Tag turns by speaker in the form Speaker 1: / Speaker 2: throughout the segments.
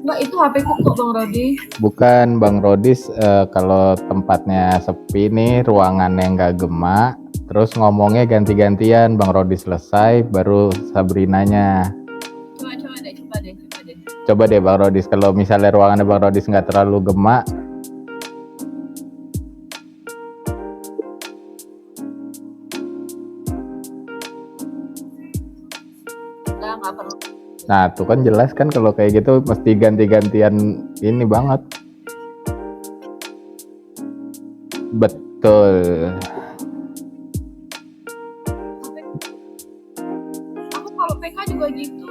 Speaker 1: Enggak, itu HP ku kok Bang Rodi.
Speaker 2: Bukan Bang Rodis, kalau tempatnya sepi nih, ruangannya nggak gemak, terus ngomongnya ganti-gantian, Bang Rodis selesai, baru Sabrinanya. Coba deh Bang Rodis, kalau misalnya ruangannya Bang Rodis nggak terlalu gemak.
Speaker 1: Nggak perlu.
Speaker 2: Nah, tuh kan jelas kan kalau kayak gitu mesti ganti-gantian ini banget. Betul.
Speaker 1: Aku kalau PK juga gitu.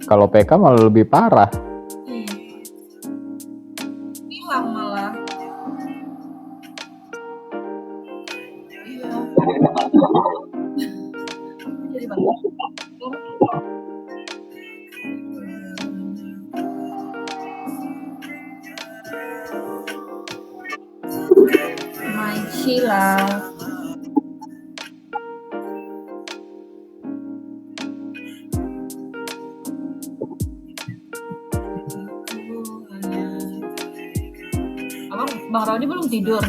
Speaker 2: Kalau PK malah lebih parah.
Speaker 1: Hilang malah. Iya. Jadi bagus. My Sheila. Abang, Bang Rodi belum tidur.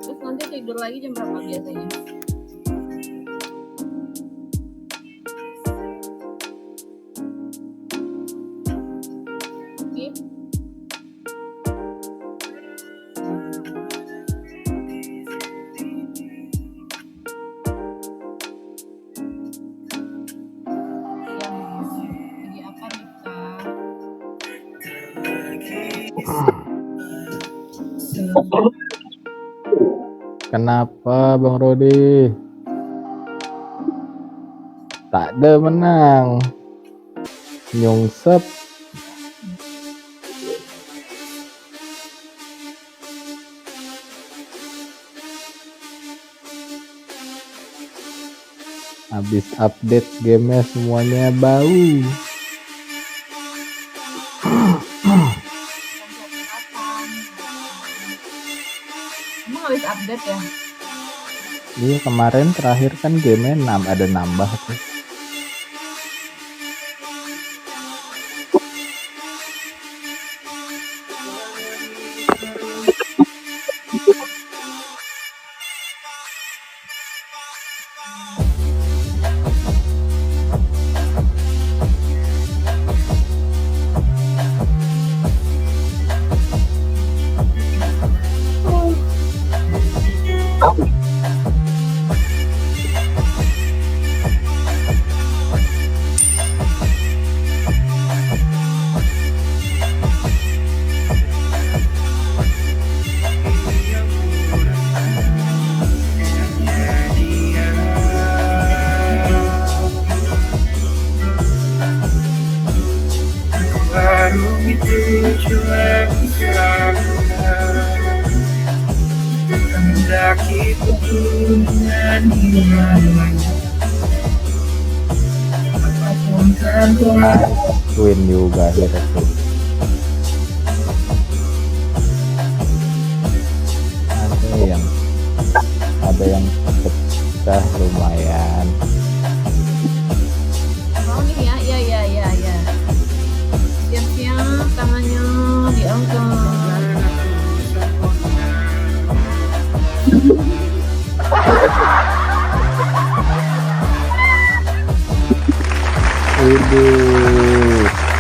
Speaker 1: Terus nanti tidur lagi jam berapa biasanya?
Speaker 2: Kenapa Bang Rodi? Tak ada menang. Nyungsep. Habis update gamenya semuanya bau.
Speaker 1: Emang habis update ya?
Speaker 2: Iya, kemarin terakhir kan gamenya ada nambah tuh. Win juga akhirnya tuh. Ada yang pecah lumayan.
Speaker 1: Oh nih ya, ya. Siap-siap tangannya diangkat.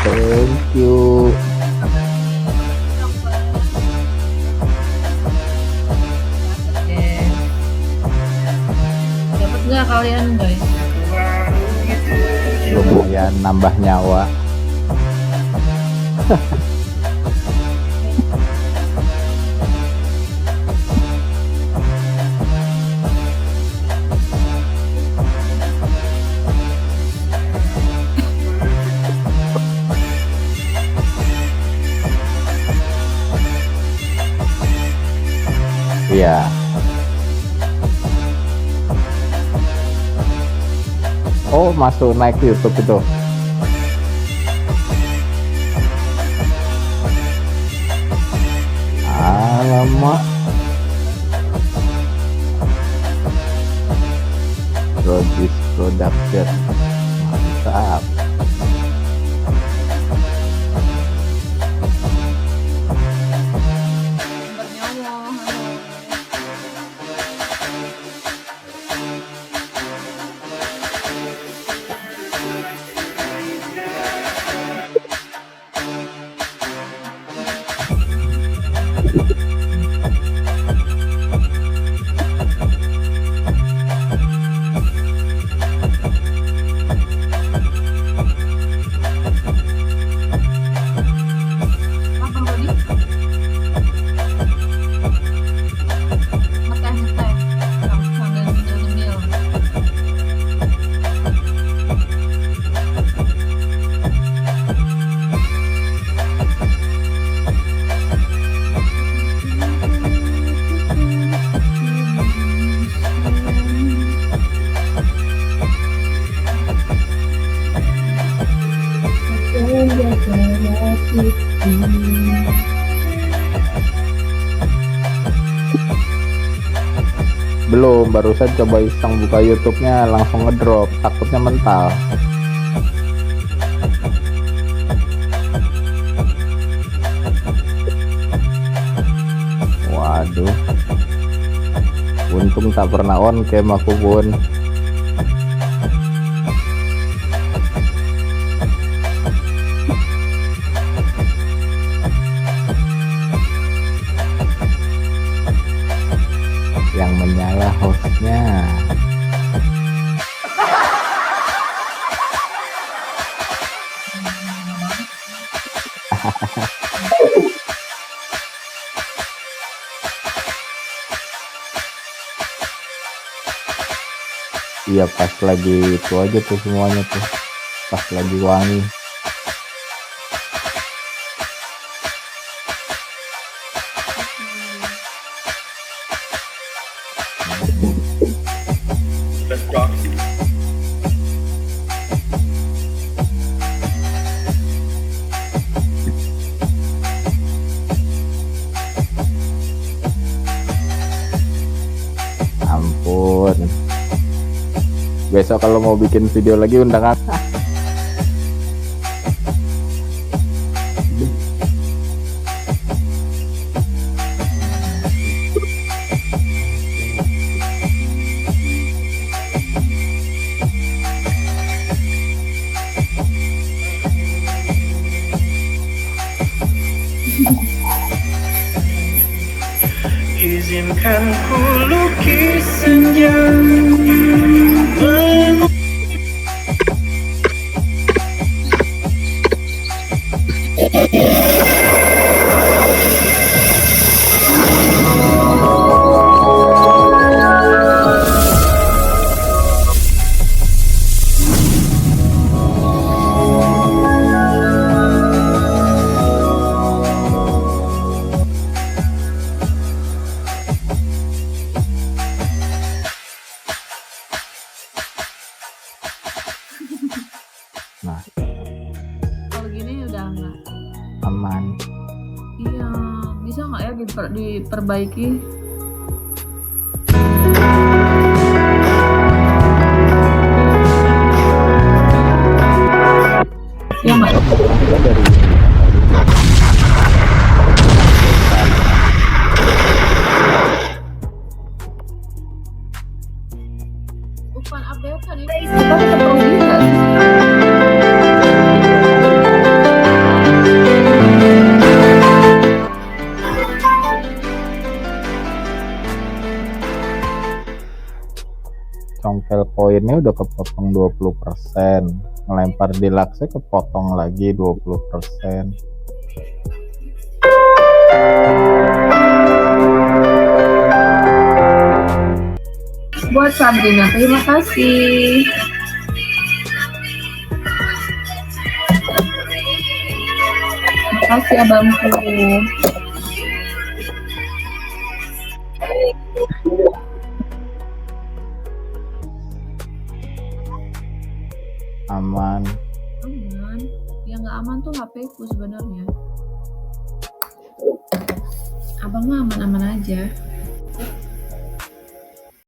Speaker 2: Thank you.
Speaker 1: Dapat nggak kalian guys?
Speaker 2: Lumayan nambah nyawa. Iya. Oh, masuk naik ke YouTube itu. Alamak. Rodis Production. Mantap. Belum, barusan coba iseng buka YouTube-nya langsung ngedrop, takutnya mental. Waduh, untung tak pernah on cam aku pun. Yang menyala hostnya. Iya, pas lagi itu aja tuh semuanya tuh, pas lagi wangi. Ampun, besok kalau mau bikin video lagi undang aku.
Speaker 3: Izinkan ku lukis senja.
Speaker 2: Nah,
Speaker 1: Kalau gini udah nggak.
Speaker 2: aman.
Speaker 1: Iya, bisa nggak ya diperbaiki? Ya nggak?
Speaker 2: Kita dari
Speaker 1: Bukan update kan ini? Kita tetap rugi nggak sih?
Speaker 2: congkel koinnya udah kepotong 20%, ngelempar di lakse kepotong lagi 20%.
Speaker 1: Buat Sabrina, terima kasih. Terima kasih abangku.
Speaker 2: aman.
Speaker 1: Aman. Yang nggak aman tuh HP ku sebenarnya. Abang mah aman-aman aja.